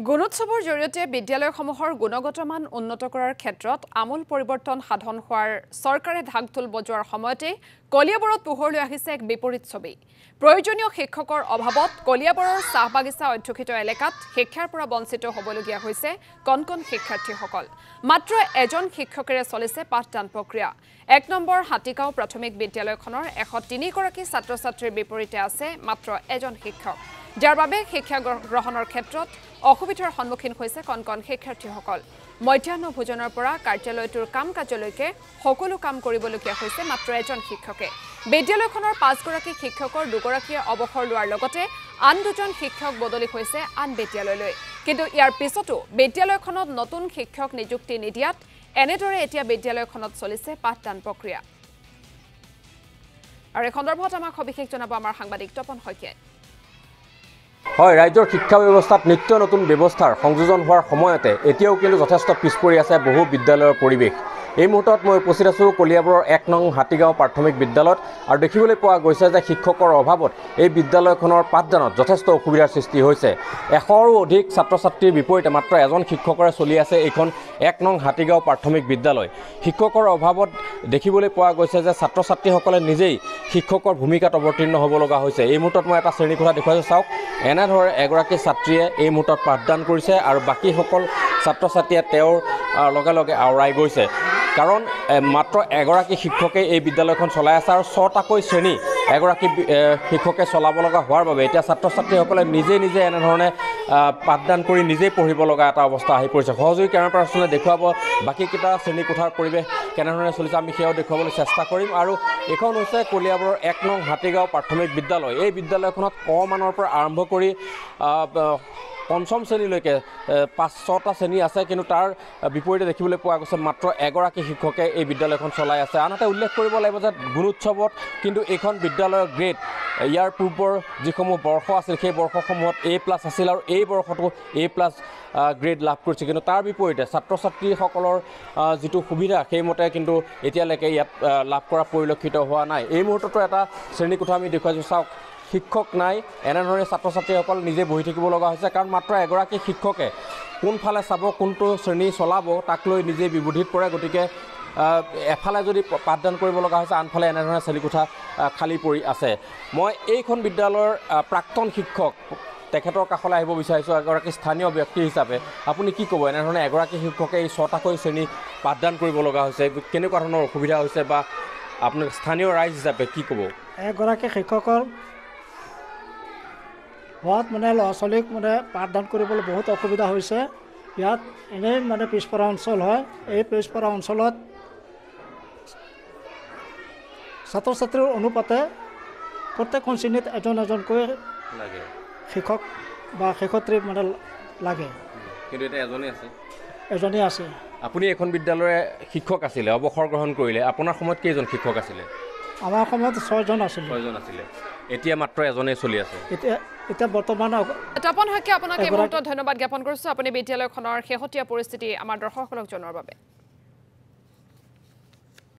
গুণোৎসৱৰ জৰিয়তে বিদ্যালয়সমূহৰ গুণগত মান উন্নত কৰাৰ ক্ষেত্ৰত আমূল পৰিৱৰ্তন সাধন হোৱাৰ চৰকাৰে ঢাকঢোল বজোৱাৰ সময়তে কলিয়াবৰত পোহৰলৈ আহিছে এক বিপৰীত ছবি। প্ৰয়োজনীয় শিক্ষকৰ অভাৱত কলিয়াবৰৰ চাহ বাগিচা অধ্যুষিত এলেকাত শিক্ষাৰ পৰা বঞ্চিত হ'বলগীয়া হৈছে কণ শিক্ষাৰ্থীসকল। মাত্ৰ এজন শিক্ষকেৰে চলিছে পাঠদান প্ৰক্ৰিয়া। ১ নম্বৰ হাতীগাঁও প্ৰাথমিক বিদ্যালয়খনৰ ১০৩ গৰাকী ছাত্ৰ-ছাত্ৰীৰ বিপৰীতে আছে মাত্ৰ এজন শিক্ষক, যাৰ বাবে শিক্ষা গ্ৰহণৰ ক্ষেত্ৰত অসুবিধাৰ সন্মুখীন হৈছে কণ শিক্ষাৰ্থীসকল। মধ্যাহ্ন ভোজনৰ পৰা কাৰ্যালয়টোৰ কাম কাজলৈকে সকলো কাম কৰিবলগীয়া হৈছে মাত্ৰ এজন শিক্ষকে। বিদ্যালয়খনৰ ৫ গৰাকী শিক্ষকৰ ২ গৰাকীয়ে অৱসৰ লোৱাৰ লগতে আন ২জন শিক্ষক বদলি হৈছে আন বিদ্যালয়লৈ। কিন্তু ইয়াৰ পিছতো বিদ্যালয়খনত নতুন শিক্ষক নিযুক্তি নিদিয়াত এনেদৰে এতিয়া বিদ্যালয়খনত চলিছে পাঠদান প্ৰক্ৰিয়া। আৰু এই সন্দৰ্ভত আমাক সবিশেষ জনাব আমাৰ সাংবাদিক তপন শইকীয়াই। হয়, ৰাজ্যৰ শিক্ষা ব্যৱস্থাত নিত্য নতুন ব্যৱস্থাৰ সংযোজন হোৱাৰ সময়তে এতিয়াও কিন্তু যথেষ্ট পিছ পৰি আছে বহু বিদ্যালয়ৰ পৰিৱেশ। এই মুহূৰ্তত মই উপস্থিত আছোঁ কলিয়াবৰৰ ১ নং হাতীগাঁও প্ৰাথমিক বিদ্যালয়ত, আৰু দেখিবলৈ পোৱা গৈছে যে শিক্ষকৰ অভাৱত এই বিদ্যালয়খনৰ পাঠদানত যথেষ্ট অসুবিধাৰ সৃষ্টি হৈছে। ১০০ৰো অধিক ছাত্ৰ ছাত্ৰীৰ বিপৰীতে মাত্ৰ এজন শিক্ষকৰে চলি আছে এইখন ১ নং হাতীগাঁও প্ৰাথমিক বিদ্যালয়। শিক্ষকৰ অভাৱত দেখিবলৈ পোৱা গৈছে যে ছাত্ৰ ছাত্ৰীসকলে নিজেই শিক্ষকৰ ভূমিকাত অৱতীৰ্ণ হ'ব লগা হৈছে। এই মুহূৰ্তত মই এটা শ্ৰেণীকোঠা দেখুৱাইছোঁ, চাওক। এনেদৰে এগৰাকী ছাত্ৰীয়ে এই মুহূৰ্তত পাঠদান কৰিছে আৰু বাকীসকল ছাত্ৰ ছাত্ৰীয়ে তেওঁৰ লগে লগে আওৰাই গৈছে, কাৰণ মাত্ৰ এগৰাকী শিক্ষকে এই বিদ্যালয়খন চলাই আছে আৰু ৬টাকৈ শ্ৰেণী এগৰাকী শিক্ষকে চলাব লগা হোৱাৰ বাবে এতিয়া ছাত্ৰ ছাত্ৰীসকলে নিজে এনেধৰণে পাঠদান কৰি নিজেই পঢ়িব লগা এটা অৱস্থা আহি পৰিছে। সহযোগী কেমেৰা পাৰ্চনে দেখুৱাব বাকীকেইটা শ্ৰেণীকোঠাৰ পৰিৱেশ কেনেধৰণে চলিছে, আমি সেয়াও দেখুৱাবলৈ চেষ্টা কৰিম। আৰু এইখন হৈছে কলিয়াবৰৰ ১ নং হাতীগাঁও প্ৰাথমিক বিদ্যালয়। এই বিদ্যালয়খনত ক মানৰ পৰা আৰম্ভ কৰি পঞ্চম শ্ৰেণীলৈকে ৫-৬টা শ্ৰেণী আছে, কিন্তু তাৰ বিপৰীতে দেখিবলৈ পোৱা গৈছে মাত্ৰ এগৰাকী শিক্ষকে এই বিদ্যালয়খন চলাই আছে। আনহাতে উল্লেখ কৰিব লাগিব যে গুণোৎসৱত কিন্তু এইখন বিদ্যালয়ৰ গ্ৰেড ইয়াৰ পূৰ্বৰ যিসমূহ বৰ্ষ আছিল সেই বৰ্ষসমূহত A+ আছিল আৰু এই বৰ্ষটো A+ গ্ৰেড লাভ কৰিছে। কিন্তু তাৰ বিপৰীতে ছাত্ৰ ছাত্ৰীসকলৰ যিটো সুবিধা সেইমতে কিন্তু এতিয়ালৈকে ইয়াত লাভ কৰা পৰিলক্ষিত হোৱা নাই। এই মুহূৰ্ততো এটা শ্ৰেণীকোঠা আমি দেখুৱাইছোঁ, চাওক। শিক্ষক নাই, এনেধৰণে ছাত্ৰ ছাত্ৰীসকল নিজে বহি থাকিব লগা হৈছে, কাৰণ মাত্ৰ এগৰাকী শিক্ষকে কোনফালে চাব, কোনটো শ্ৰেণী চলাব তাক লৈ নিজেই বিবুধিত পৰে। গতিকে এফালে যদি পাঠদান কৰিব লগা হৈছে, আনফালে এনেধৰণে শ্ৰেণীকোঠা খালী পৰি আছে। মই এইখন বিদ্যালয়ৰ প্ৰাক্তন শিক্ষক, তেখেতৰ কাষলৈ আহিব বিচাৰিছোঁ এগৰাকী স্থানীয় ব্যক্তি হিচাপে। আপুনি কি ক'ব, এনেধৰণে এগৰাকী শিক্ষকে এই ৬টাকৈ শ্ৰেণী পাঠদান কৰিব লগা হৈছে, কেনেকুৱা ধৰণৰ অসুবিধা হৈছে বা আপোনাৰ স্থানীয় ৰাইজ হিচাপে কি ক'ব? এগৰাকী শিক্ষকৰ হোৱাত ল'ৰা ছোৱালীক পাঠদান কৰিবলৈ বহুত অসুবিধা হৈছে। ইয়াত এনেই পিছপৰা অঞ্চল হয়। এই পিছপৰা অঞ্চলত ছাত্ৰ ছাত্ৰীৰ অনুপাতে প্ৰত্যেকখন শ্ৰেণীত এজনকৈ শিক্ষক বা শিক্ষয়িত্ৰী লাগে, কিন্তু এতিয়া এজনেই আছে। আপুনি এখন বিদ্যালয়ৰ শিক্ষক আছিলে, অৱসৰ গ্ৰহণ কৰিলে। আপোনাৰ সময়ত কেইজন শিক্ষক আছিলে? আমাৰ সময়ত ৬জন আছিলে। এতিয়া মাত্ৰ এজনেই চলি আছে। এতিয়া বৰ্তমান তপন শইকীয়া, আপোনাক এই মুহূৰ্তত ধন্যবাদ জ্ঞাপন কৰিছোঁ। আপুনি বিদ্যালয়খনৰ শেহতীয়া পৰিস্থিতি আমাৰ দৰ্শকসকলক জনোৱাৰ বাবে।